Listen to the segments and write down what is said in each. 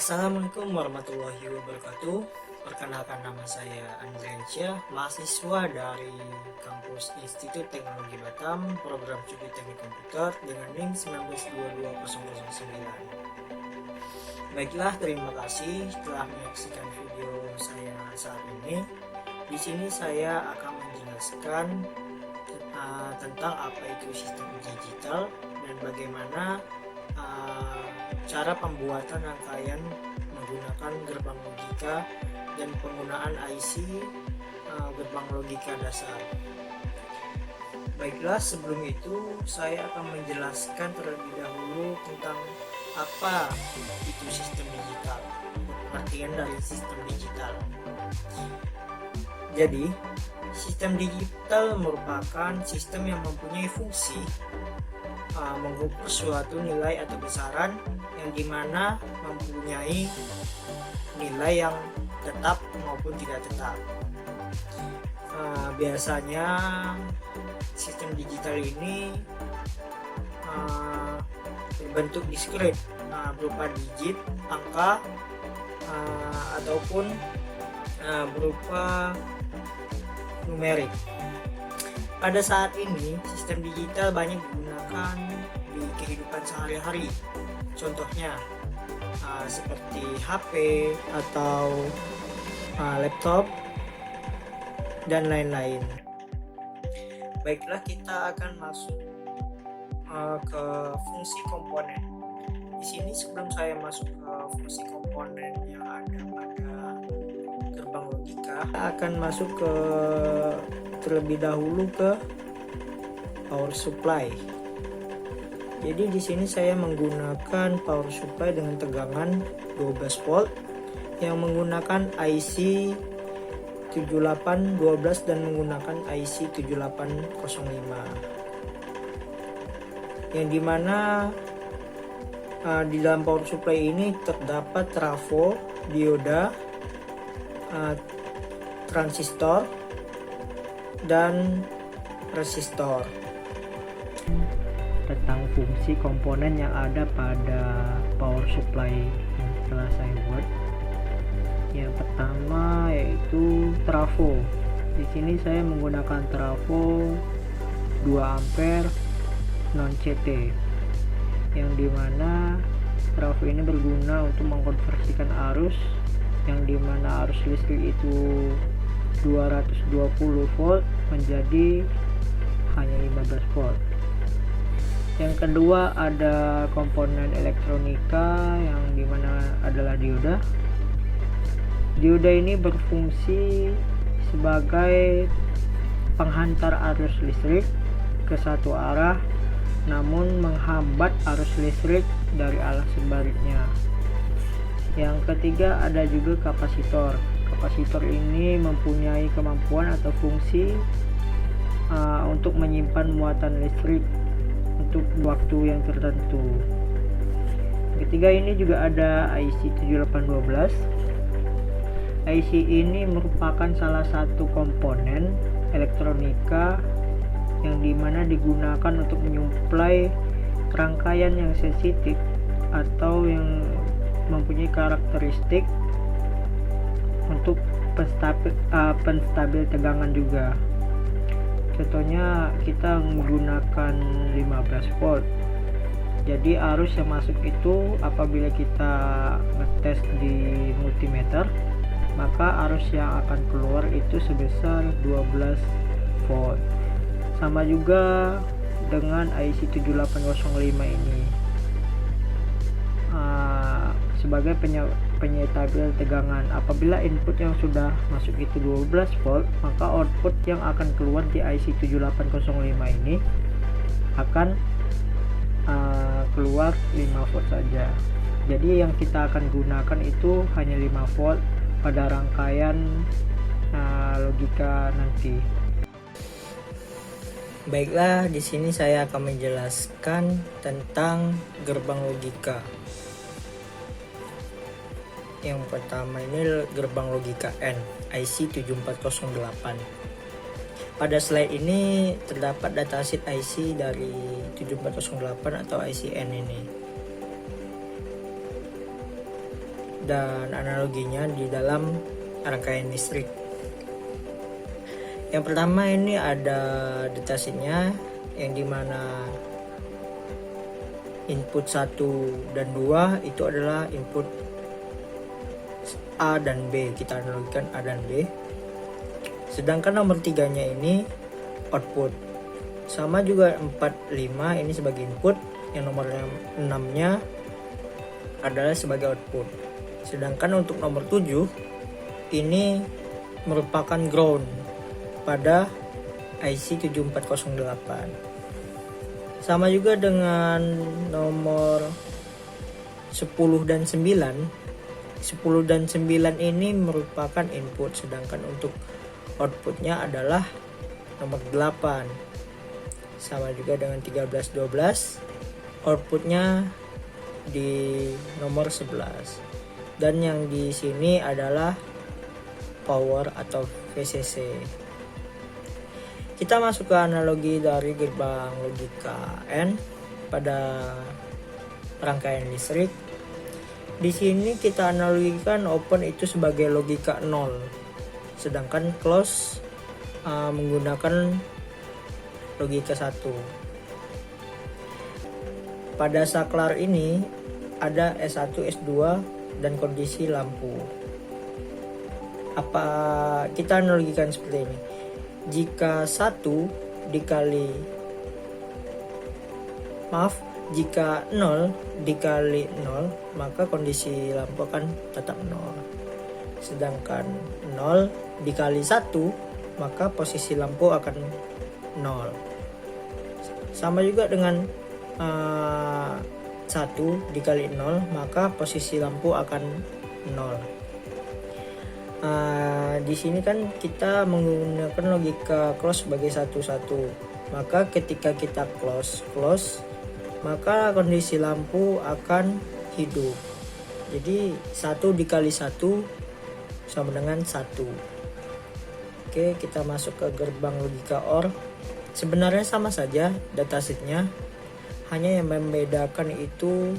Assalamualaikum warahmatullahi wabarakatuh. Perkenalkan, nama saya Andriansyah, mahasiswa dari kampus Institut Teknologi Batam, program studi teknik komputer dengan NIM 1922009. Baiklah, terima kasih telah menyaksikan video saya saat ini. Di sini saya akan menjelaskan tentang apa itu sistem digital dan bagaimana cara pembuatan rangkaian menggunakan gerbang logika dan penggunaan IC gerbang logika dasar. Baiklah, sebelum itu saya akan menjelaskan terlebih dahulu tentang apa itu sistem digital, pengertian dari sistem digital. Jadi, sistem digital merupakan sistem yang mempunyai fungsi mengukur suatu nilai atau besaran yang dimana mempunyai nilai yang tetap maupun tidak tetap. Biasanya sistem digital ini berbentuk diskrit, berupa digit, angka, ataupun berupa numerik. Pada saat ini, sistem digital banyak digunakan di kehidupan sehari-hari. Contohnya, seperti HP atau laptop dan lain-lain. Baiklah, kita akan masuk ke fungsi komponen. Di sini sebelum saya masuk ke fungsi komponen yang ada pada gerbang logika, saya akan masuk ke terlebih dahulu ke power supply. Jadi di sini saya menggunakan power supply dengan tegangan 12 volt yang menggunakan IC 7812 dan menggunakan IC 7805. Yang dimana di dalam power supply ini terdapat trafo, dioda, transistor, dan resistor. Tentang fungsi komponen yang ada pada power supply yang telah saya buat. Yang pertama yaitu trafo. Di sini saya menggunakan trafo 2 ampere non CT, yang dimana trafo ini berguna untuk mengkonversikan arus, yang dimana arus listrik itu 220 volt menjadi hanya 15 volt. Yang kedua ada komponen elektronika yang dimana adalah dioda. Dioda ini berfungsi sebagai penghantar arus listrik ke satu arah, namun menghambat arus listrik dari arah sebaliknya. Yang ketiga ada juga kapasitor. Kapasitor ini mempunyai kemampuan atau fungsi untuk menyimpan muatan listrik untuk waktu yang tertentu. Ketiga ini juga ada IC 7812. IC ini merupakan salah satu komponen elektronika yang dimana digunakan untuk menyuplai rangkaian yang sensitif atau yang mempunyai karakteristik untuk penstabil tegangan juga. Contohnya kita menggunakan 15 volt. Jadi arus yang masuk itu apabila kita ngetes di multimeter, maka arus yang akan keluar itu sebesar 12 volt. Sama juga dengan IC 7805 ini. Sebagai penyetabel tegangan. Apabila input yang sudah masuk itu 12 volt, maka output yang akan keluar di IC 7805 ini akan keluar 5 volt saja. Jadi yang kita akan gunakan itu hanya 5 volt pada rangkaian logika nanti. Baiklah, di sini saya akan menjelaskan tentang gerbang logika. Yang pertama ini gerbang logika N, IC 7408. Pada slide ini terdapat datasheet IC dari 7408 atau IC N ini. dan analoginya di dalam rangkaian listrik. Yang pertama ini ada datasheetnya, yang dimana input 1 dan 2 itu adalah input A dan B, kita analogikan A dan B. Sedangkan nomor 3 nya ini output. Sama juga 4, 5 ini sebagai input, yang nomor 6 nya adalah sebagai output. Sedangkan untuk nomor 7 ini merupakan ground pada IC 7408. Sama juga dengan nomor 10 dan 9. 10 dan 9 ini merupakan input, sedangkan untuk outputnya adalah nomor 8. Sama juga dengan 13, 12, outputnya di nomor 11. Dan yang di sini adalah power atau VCC. Kita masuk ke analogi dari gerbang logika N pada rangkaian listrik. Di sini kita analogikan open itu sebagai logika 0, sedangkan close menggunakan logika 1. Pada saklar ini ada S1, S2 dan kondisi lampu. Apa kita analogikan seperti ini? Jika 1 dikali jika 0 dikali 0, maka kondisi lampu akan tetap 0. Sedangkan 0 dikali 1, maka posisi lampu akan 0. Sama juga dengan 1 dikali 0, maka posisi lampu akan 0. Di sini kan kita menggunakan logika close sebagai 1, maka ketika kita close, maka kondisi lampu akan hidup. Jadi 1 dikali 1 sama dengan 1. Oke, kita masuk ke gerbang logika OR. Sebenarnya sama saja datasheetnya, hanya yang membedakan itu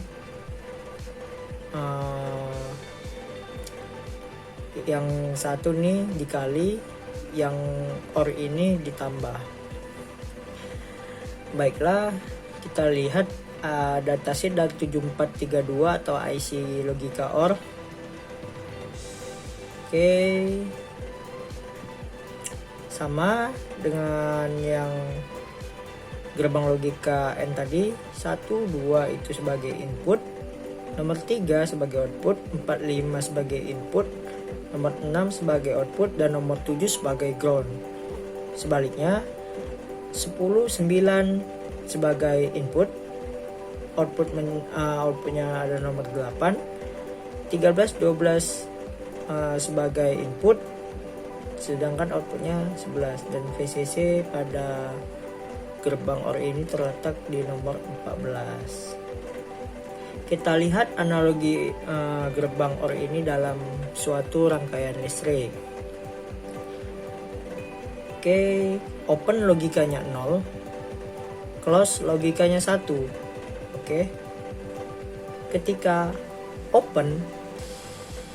yang satu nih dikali, yang OR ini ditambah. Baiklah, kita lihat datasheet dari 7432 atau IC logika OR. Oke, sama dengan yang gerbang logika N tadi. 1, 2 itu sebagai input, nomor 3 sebagai output, 4, 5 sebagai input, nomor 6 sebagai output, dan nomor 7 sebagai ground. Sebaliknya 10, 9 sebagai input, outputnya ada nomor 8, 13, 12 sebagai input, sedangkan outputnya 11, dan VCC pada gerbang OR ini terletak di nomor 14. Kita lihat analogi gerbang OR ini dalam suatu rangkaian listrik. Oke, open logikanya 0, close logikanya 1. Oke, ketika open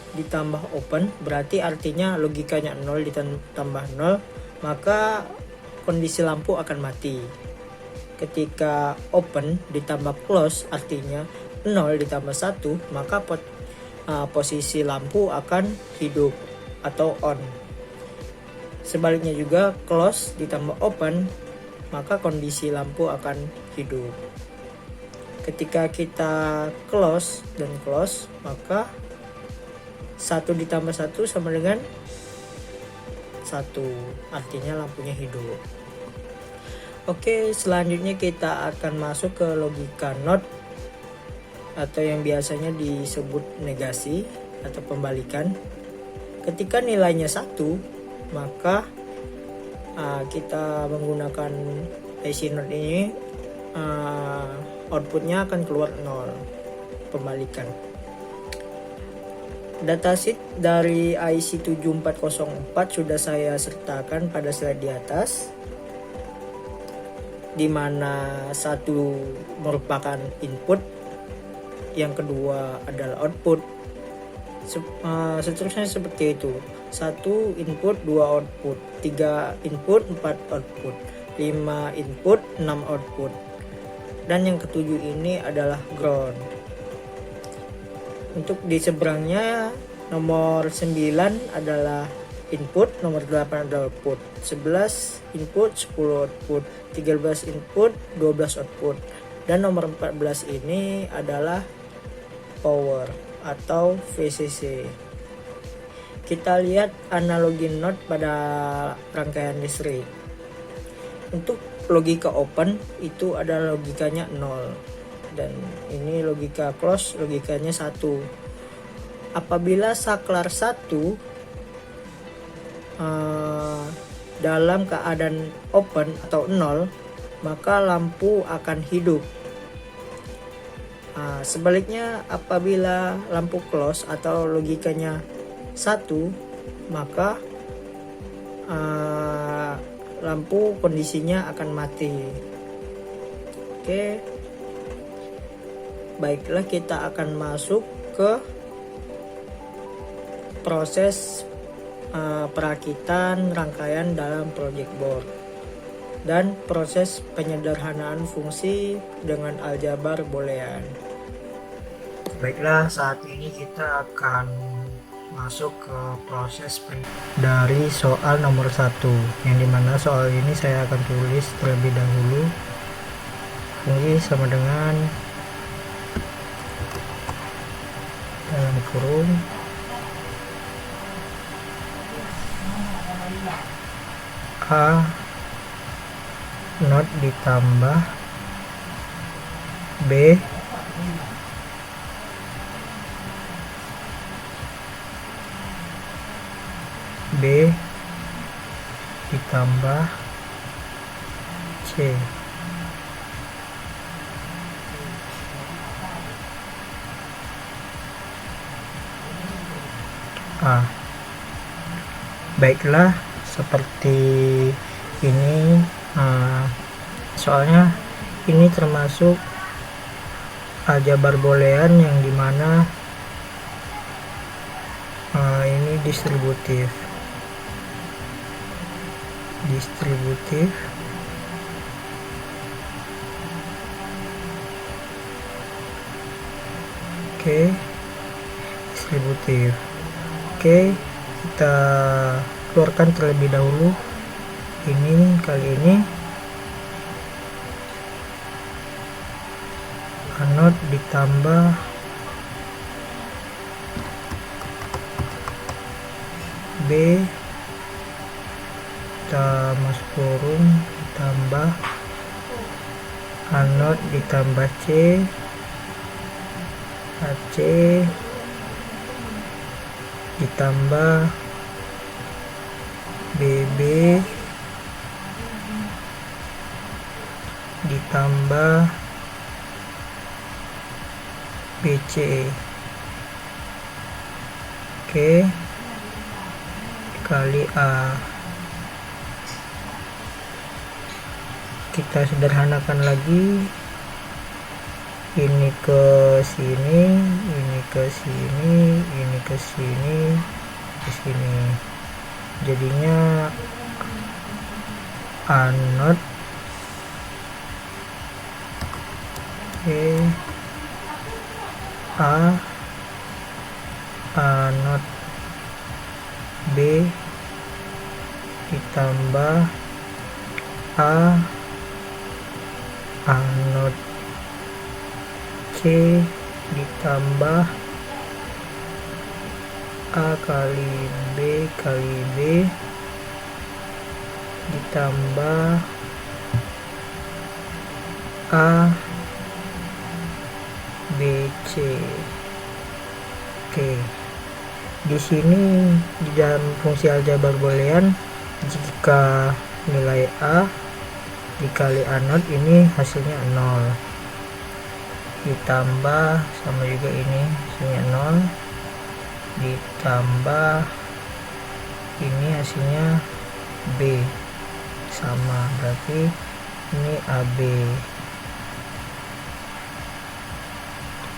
ditambah open berarti artinya logikanya 0 ditambah 0, maka kondisi lampu akan mati. Ketika open ditambah close artinya 0 ditambah 1, maka posisi lampu akan hidup atau on. Sebaliknya juga close ditambah open, maka kondisi lampu akan hidup. Ketika kita close dan close, maka 1 ditambah 1 sama dengan 1, artinya lampunya hidup. Oke, selanjutnya kita akan masuk ke logika NOT atau yang biasanya disebut negasi atau pembalikan. Ketika nilainya 1, maka kita menggunakan IC NOT ini, outputnya akan keluar 0, pembalikan. Datasheet dari IC 7404 sudah saya sertakan pada slide di atas, di mana 1 merupakan input, yang kedua adalah output, Seterusnya seperti itu. 1 input 2 output, 3 input 4 output, 5 input 6 output, dan yang ketujuh ini adalah ground. Untuk di seberangnya nomor 9 adalah input, nomor 8 adalah output, 11 input 10 output, 13 input 12 output, dan nomor 14 ini adalah power atau VCC. Kita lihat analogi NOT pada rangkaian listrik. Untuk logika open itu adalah logikanya 0, dan ini logika close logikanya 1. Apabila saklar 1 dalam keadaan open atau 0, maka lampu akan hidup. Sebaliknya apabila lampu close atau logikanya 1, maka lampu kondisinya akan mati. Oke, baiklah, kita akan masuk ke proses perakitan rangkaian dalam project board dan proses penyederhanaan fungsi dengan aljabar boolean. Baiklah, saat ini kita akan masuk ke proses dari soal nomor 1, yang dimana soal ini saya akan tulis terlebih dahulu. Fungsi sama dengan dalam kurung A not ditambah B ditambah C. Baiklah, seperti ini. Soalnya ini termasuk aljabar boolean yang dimana ini distributif. Oke, distributif. Oke, kita keluarkan terlebih dahulu. Kali ini anode ditambah B, kita masuk kurung, ditambah anode ditambah C, AC ditambah BB ditambah BC. Oke, kali A. Kita sederhanakan lagi, ini ke sini, ini ke sini, ini ke sini, ke sini. Jadinya anode anode B ditambah anode C ditambah A kali B ditambah A BC. Oke, di sini di dalam fungsi aljabar boolean, jika nilai A dikali anode ini hasilnya 0, ditambah sama juga ini hasilnya 0, ditambah ini hasilnya B sama, berarti ini AB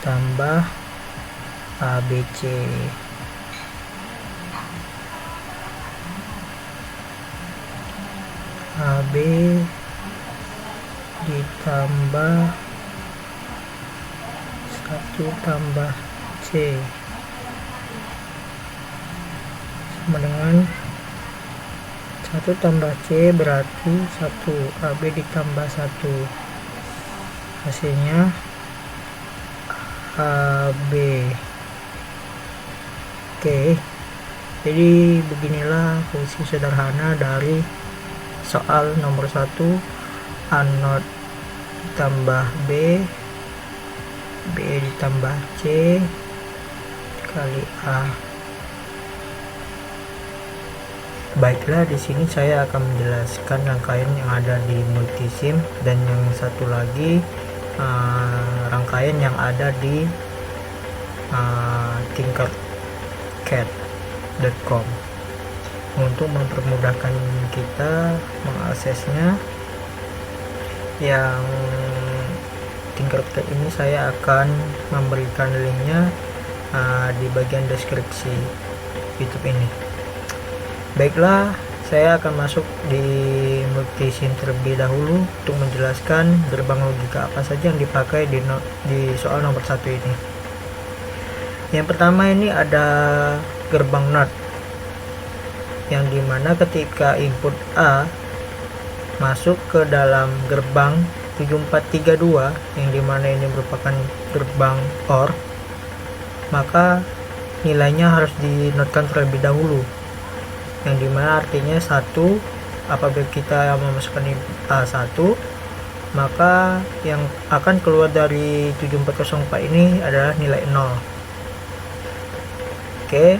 tambah ABC. AB ditambah 1 tambah C sama dengan 1 tambah C berarti 1, AB ditambah 1, hasilnya AB. Oke, jadi beginilah fungsi sederhana dari soal nomor 1, A0 ditambah B, B ditambah C kali A. Baiklah, di sini saya akan menjelaskan rangkaian yang ada di multisim dan yang satu lagi rangkaian yang ada di tinkercad.com untuk mempermudahkan kita mengaksesnya. Yang Tinkercad ini saya akan memberikan linknya di bagian deskripsi YouTube ini. Baiklah, saya akan masuk di multisim terlebih dahulu untuk menjelaskan gerbang logika apa saja yang dipakai di soal nomor 1 ini. Yang pertama ini ada gerbang NOT, yang dimana ketika input A masuk ke dalam gerbang 7432, yang dimana ini merupakan gerbang OR, maka nilainya harus dinotkan terlebih dahulu, yang dimana artinya 1. Apabila kita memasukkan input A1, maka yang akan keluar dari 7404 ini adalah nilai 0. Oke,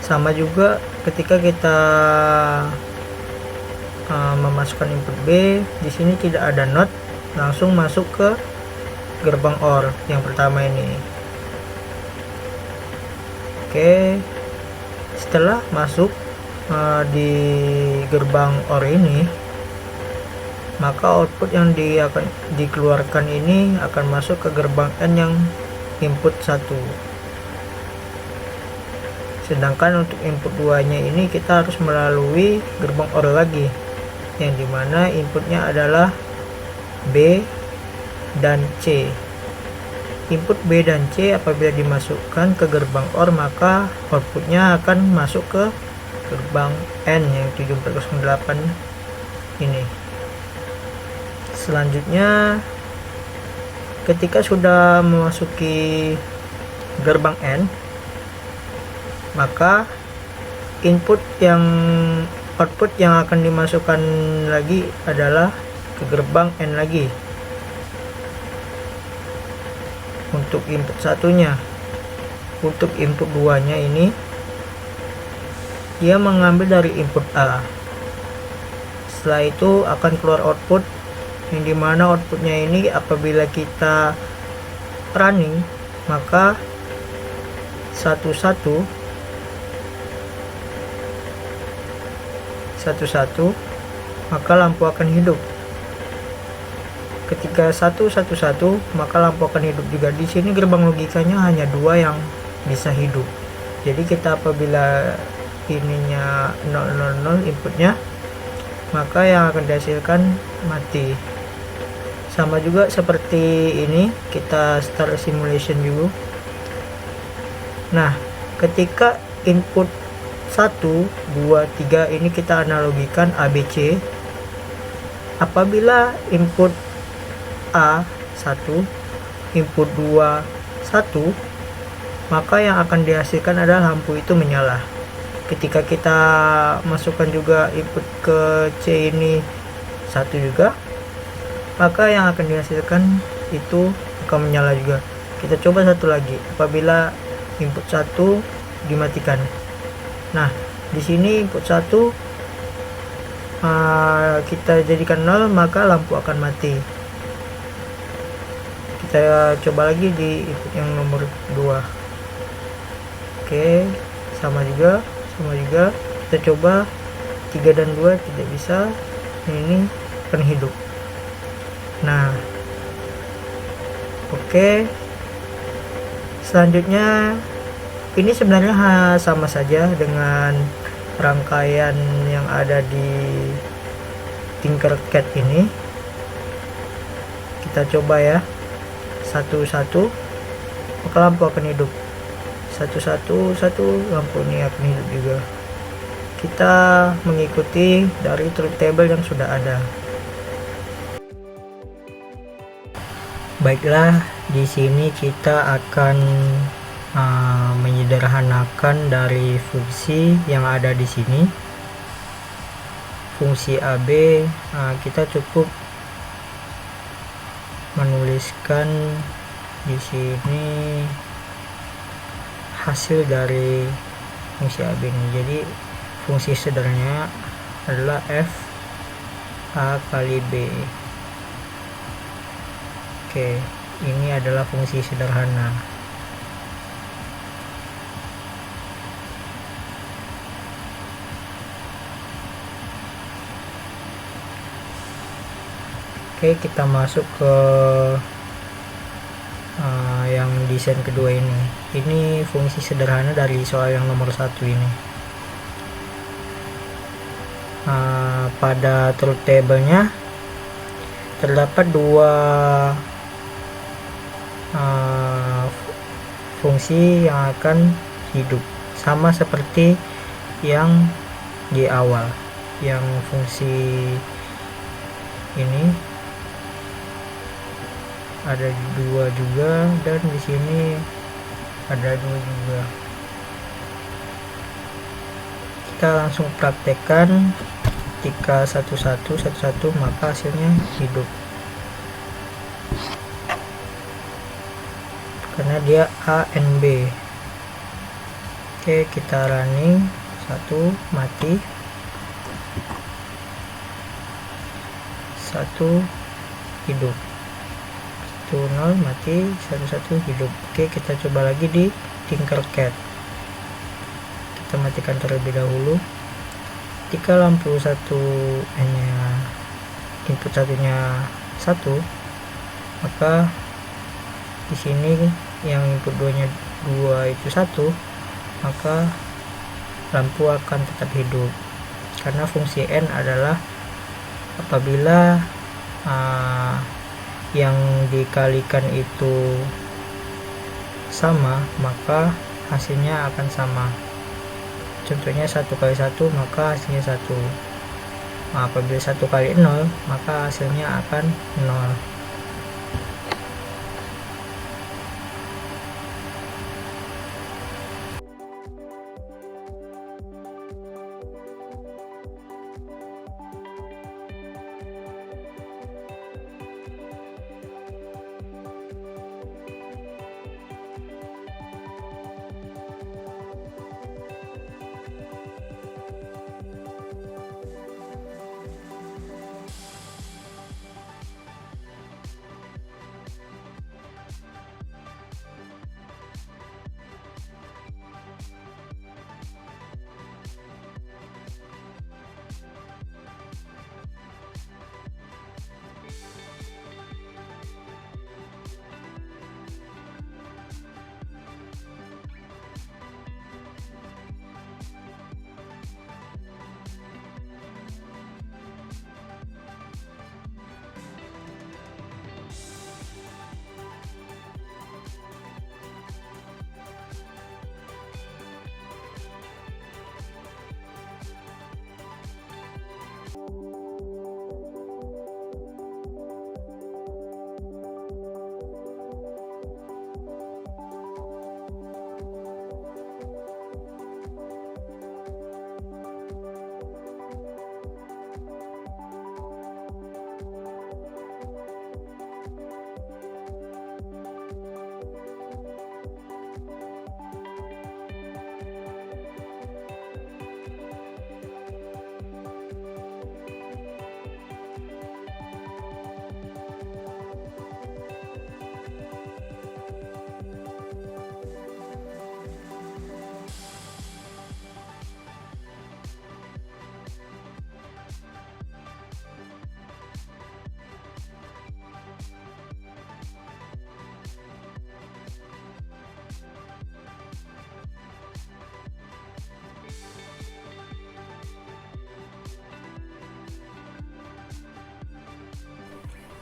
sama juga ketika kita memasukkan input B, di sini tidak ada NOT, langsung masuk ke gerbang OR yang pertama ini. Oke, setelah masuk di gerbang OR ini, maka output yang akan dikeluarkan ini akan masuk ke gerbang N yang input 1. Sedangkan untuk input 2 nya ini kita harus melalui gerbang OR lagi, yang dimana inputnya adalah B dan C. Input B dan C apabila dimasukkan ke gerbang OR, maka outputnya akan masuk ke gerbang N yang 7408 ini. Selanjutnya, ketika sudah memasuki gerbang N, maka output yang akan dimasukkan lagi adalah ke gerbang N lagi. Untuk input satunya, untuk input 2 nya ini dia mengambil dari input A. Setelah itu akan keluar output, yang dimana outputnya ini apabila kita running, maka satu-satu, maka lampu akan hidup. Ketika 111, maka lampu akan hidup juga. Di sini gerbang logikanya hanya 2 yang bisa hidup. Jadi kita apabila ininya 000 inputnya, maka yang akan dihasilkan mati. Sama juga seperti ini, kita start simulation dulu. Nah, ketika input 1, 2, 3 ini kita analogikan ABC. Apabila input A1, input 2, 1, maka yang akan dihasilkan adalah lampu itu menyala. Ketika kita masukkan juga input ke C ini 1 juga, maka yang akan dihasilkan itu akan menyala juga. Kita coba satu lagi, apabila input 1 dimatikan. Nah, di sini input 1 kita jadikan 0, maka lampu akan mati. Kita coba lagi di input yang nomor 2. Oke, sama juga kita coba 3 dan 2 tidak bisa, ini akan hidup. Nah, oke, selanjutnya ini sebenarnya sama saja dengan rangkaian yang ada di Tinkercad ini. Kita coba ya, satu-satu maka lampu akan hidup, satu lampu ini akan hidup juga. Kita mengikuti dari truth table yang sudah ada. Baiklah, di sini kita akan menyederhanakan dari fungsi yang ada di sini. Fungsi AB, kita cukup menuliskan di sini hasil dari fungsi AB ini. Jadi fungsi sederhananya adalah F A kali B. Oke, ini adalah fungsi sederhana. Oke, kita masuk ke yang desain kedua ini. Ini fungsi sederhana dari soal yang nomor 1 ini. Pada truth table-nya terdapat dua fungsi yang akan hidup, sama seperti yang di awal. Yang fungsi ini ada dua juga, dan di sini ada dua juga. Kita langsung praktekkan. Ketika satu-satu maka hasilnya hidup, karena dia A and B. Oke, kita running, 1 mati, 1 hidup, 1 0 mati, 1 hidup. Oke, kita coba lagi di Tinkercad. Kita matikan terlebih dahulu. Ketika lampu input satunya 1, maka di sini yang input 2 itu 1, maka lampu akan tetap hidup, karena fungsi N adalah apabila yang dikalikan itu sama, maka hasilnya akan sama. Contohnya 1 kali 1, maka hasilnya 1. Apabila 1 kali 0, maka hasilnya akan 0.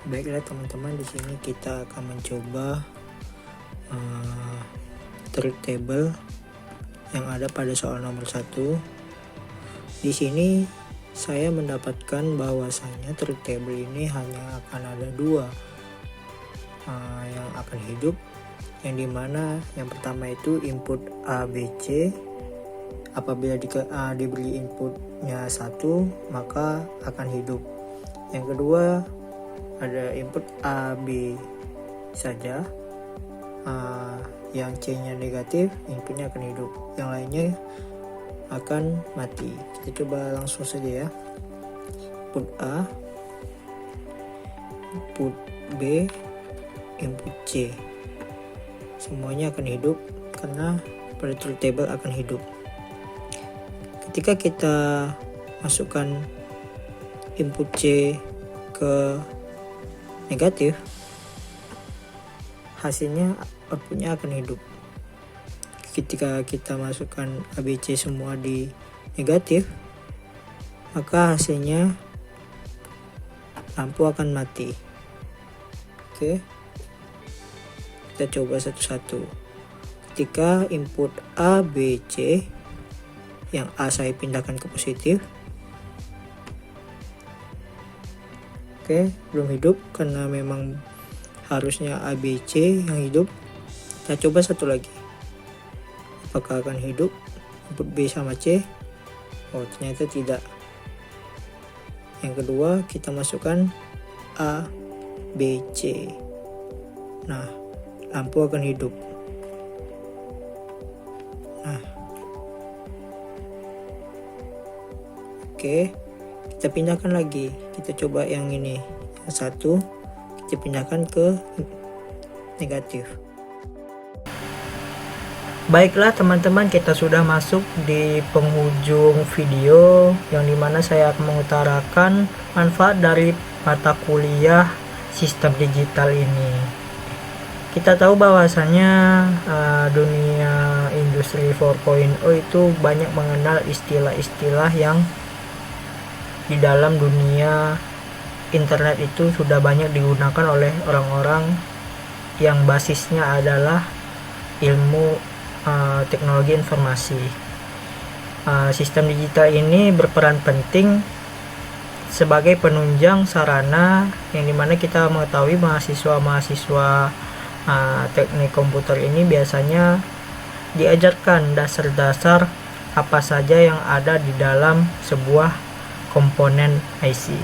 Baiklah teman-teman, di sini kita akan mencoba truth table yang ada pada soal nomor 1. Di sini saya mendapatkan bahwasanya truth table ini hanya akan ada 2 yang akan hidup, yang dimana yang pertama itu input A, B, C. Apabila diberi inputnya 1, maka akan hidup. Yang kedua ada input A, B saja, yang C nya negatif, inputnya akan hidup, yang lainnya akan mati. Kita coba langsung saja ya. Input A, input B, input C, semuanya akan hidup karena pada truth table akan hidup. Ketika kita masukkan input C ke negatif, hasilnya outputnya akan hidup. Ketika kita masukkan ABC semua di negatif, maka hasilnya lampu akan mati. Oke, kita coba satu-satu. Ketika input A, B, C, yang A saya pindahkan ke positif, oke, belum hidup karena memang harusnya A, B, C yang hidup. Kita coba satu lagi, apakah akan hidup input B sama C? Oh, ternyata tidak. Yang kedua, kita masukkan A, B, C. Nah, lampu akan hidup. Nah, oke, kita pindahkan lagi. Kita coba yang ini, yang 1 kita pindahkan ke negatif. Baiklah teman-teman, kita sudah masuk di penghujung video, yang dimana saya akan mengutarakan manfaat dari mata kuliah sistem digital ini. Kita tahu bahwasanya dunia industri 4.0 itu banyak mengenal istilah-istilah yang di dalam dunia internet itu sudah banyak digunakan oleh orang-orang yang basisnya adalah ilmu teknologi informasi. Sistem digital ini berperan penting sebagai penunjang sarana, yang dimana kita mengetahui mahasiswa-mahasiswa teknik komputer ini biasanya diajarkan dasar-dasar apa saja yang ada di dalam sebuah komponen IC.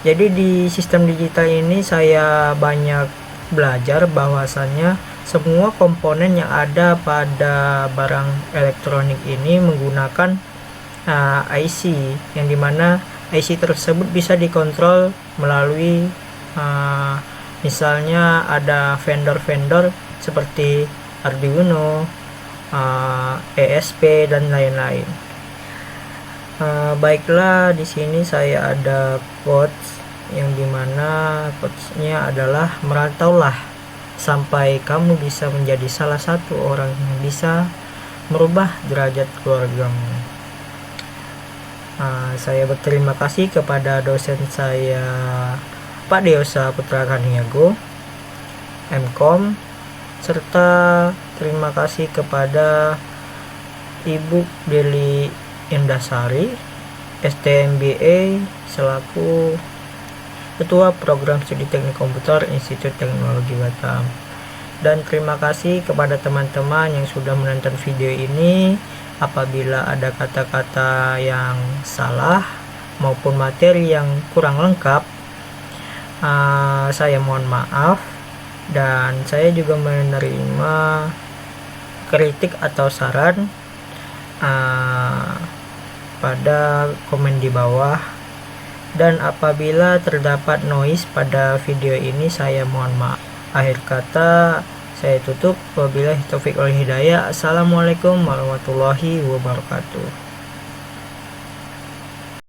Jadi di sistem digital ini saya banyak belajar bahwasannya semua komponen yang ada pada barang elektronik ini menggunakan IC, yang dimana IC tersebut bisa dikontrol melalui misalnya ada vendor-vendor seperti Arduino, ESP dan lain-lain. Baiklah, di sini saya ada quotes, yang dimana quotesnya adalah merantaulah sampai kamu bisa menjadi salah satu orang yang bisa merubah derajat keluargamu. Saya berterima kasih kepada dosen saya, Pak Deosa Putra Kaniago, MKOM, serta terima kasih kepada Ibu Deli Indasari, STMBA, selaku Ketua Program Studi Teknik Komputer Institut Teknologi Batam. Dan terima kasih kepada teman-teman yang sudah menonton video ini. Apabila ada kata-kata yang salah maupun materi yang kurang lengkap, saya mohon maaf. Dan saya juga menerima kritik atau saran pada komen di bawah. Dan apabila terdapat noise pada video ini, saya mohon maaf. Akhir kata saya tutup. Wabillahi taufiq wal hidayah. Assalamualaikum warahmatullahi wabarakatuh.